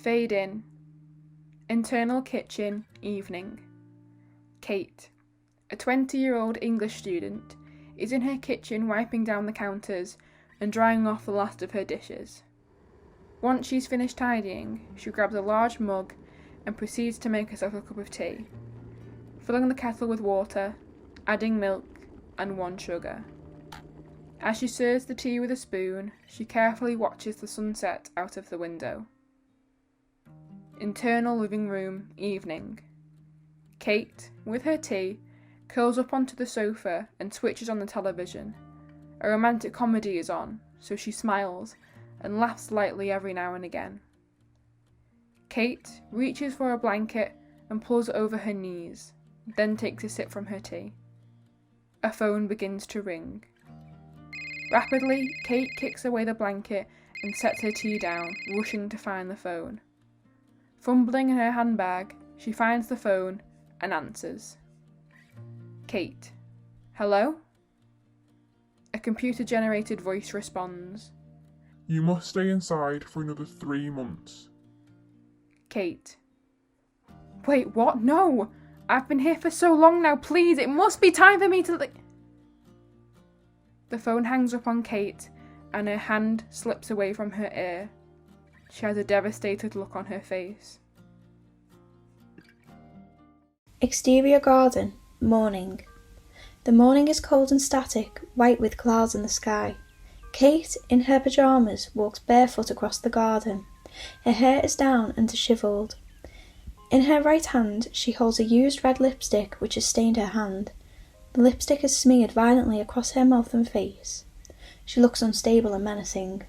Fade in. Internal kitchen, evening. Kate, a 20-year-old English student, is in her kitchen wiping down the counters and drying off the last of her dishes. Once she's finished tidying, she grabs a large mug and proceeds to make herself a cup of tea, filling the kettle with water, adding milk and 1 sugar. As she serves the tea with a spoon, she carefully watches the sunset out of the window. Internal living room, evening. Kate, with her tea, curls up onto the sofa and switches on the television. A romantic comedy is on, so she smiles and laughs lightly every now and again. Kate reaches for a blanket and pulls it over her knees, then takes a sip from her tea. A phone begins to ring. Rapidly, Kate kicks away the blanket and sets her tea down, rushing to find the phone. Fumbling in her handbag, she finds the phone and answers. Kate. Hello? A computer-generated voice responds. You must stay inside for another 3 months. Kate. Wait, what? No! I've been here for so long now, please, it must be time for me to... The phone hangs up on Kate, and her hand slips away from her ear. She has a devastated look on her face. Exterior garden, morning. The morning is cold and static, white with clouds in the sky. Kate, in her pyjamas, walks barefoot across the garden. Her hair is down and dishevelled. In her right hand, she holds a used red lipstick which has stained her hand. The lipstick is smeared violently across her mouth and face. She looks unstable and menacing.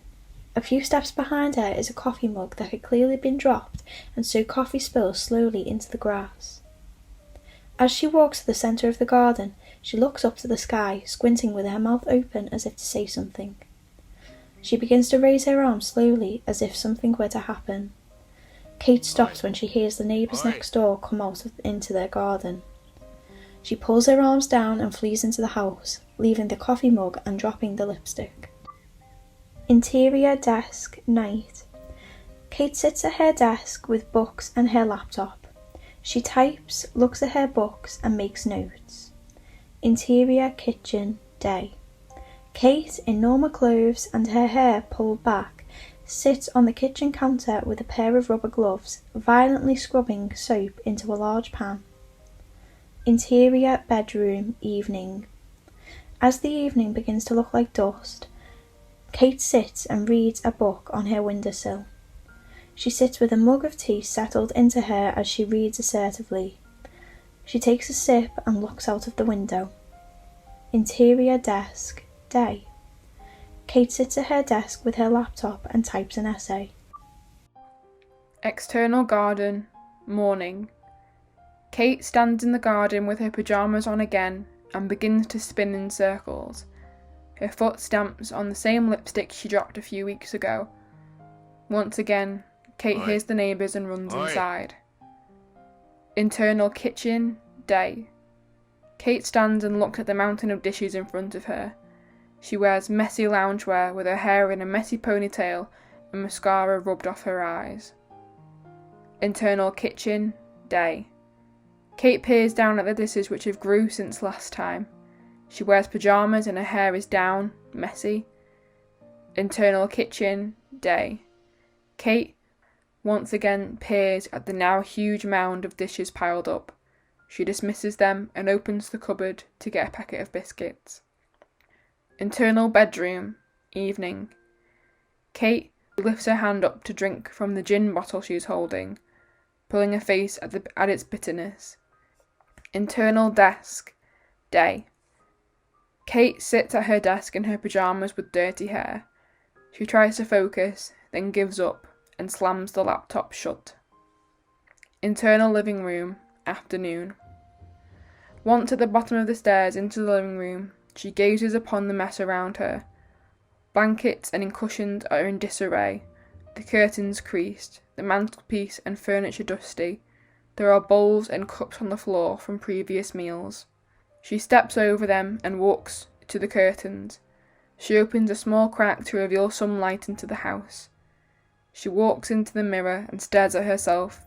A few steps behind her is a coffee mug that had clearly been dropped, and so coffee spills slowly into the grass. As she walks to the centre of the garden, she looks up to the sky, squinting with her mouth open as if to say something. She begins to raise her arms slowly, as if something were to happen. Kate stops when she hears the neighbours next door come out into their garden. She pulls her arms down and flees into the house, leaving the coffee mug and dropping the lipstick. Interior desk, night. Kate sits at her desk with books and her laptop. She types, looks at her books and makes notes. Interior kitchen, day. Kate, in normal clothes and her hair pulled back, sits on the kitchen counter with a pair of rubber gloves, violently scrubbing soap into a large pan. Interior bedroom, evening. As the evening begins to look like dust, Kate sits and reads a book on her windowsill. She sits with a mug of tea settled into her as she reads assertively. She takes a sip and looks out of the window. Interior desk, day. Kate sits at her desk with her laptop and types an essay. External garden, morning. Kate stands in the garden with her pyjamas on again and begins to spin in circles. Her foot stamps on the same lipstick she dropped a few weeks ago. Once again, Kate hears the neighbours and runs inside. Internal kitchen, day. Kate stands and looks at the mountain of dishes in front of her. She wears messy loungewear with her hair in a messy ponytail and mascara rubbed off her eyes. Internal kitchen, day. Kate peers down at the dishes which have grew since last time. She wears pyjamas and her hair is down, messy. Internal kitchen, day. Kate once again peers at the now huge mound of dishes piled up. She dismisses them and opens the cupboard to get a packet of biscuits. Internal bedroom, evening. Kate lifts her hand up to drink from the gin bottle she is holding, pulling her face at its bitterness. Internal desk, day. Kate sits at her desk in her pyjamas with dirty hair. She tries to focus, then gives up and slams the laptop shut. Internal living room, afternoon. Once at the bottom of the stairs into the living room, she gazes upon the mess around her. Blankets and cushions are in disarray, the curtains creased, the mantelpiece and furniture dusty. There are bowls and cups on the floor from previous meals. She steps over them and walks to the curtains. She opens a small crack to reveal some light into the house. She walks into the mirror and stares at herself.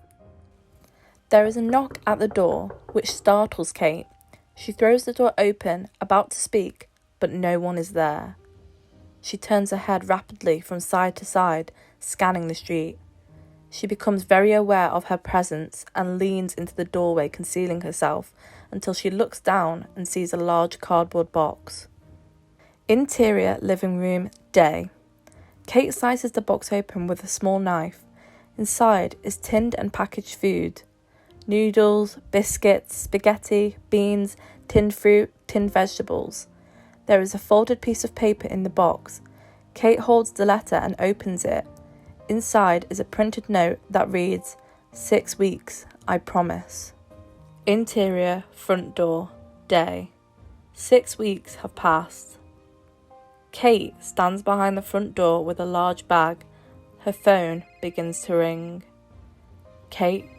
There is a knock at the door, which startles Kate. She throws the door open, about to speak, but no one is there. She turns her head rapidly from side to side, scanning the street. She becomes very aware of her presence and leans into the doorway, concealing herself, until she looks down and sees a large cardboard box. Interior living room, day. Kate slices the box open with a small knife. Inside is tinned and packaged food. Noodles, biscuits, spaghetti, beans, tinned fruit, tinned vegetables. There is a folded piece of paper in the box. Kate holds the letter and opens it. Inside is a printed note that reads, 6 weeks, I promise. Interior, front door, day. 6 weeks have passed. Kate stands behind the front door with a large bag. Her phone begins to ring. Kate,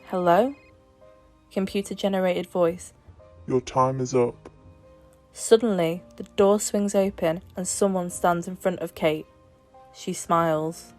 hello? Computer-generated voice. Your time is up. Suddenly, the door swings open and someone stands in front of Kate. She smiles.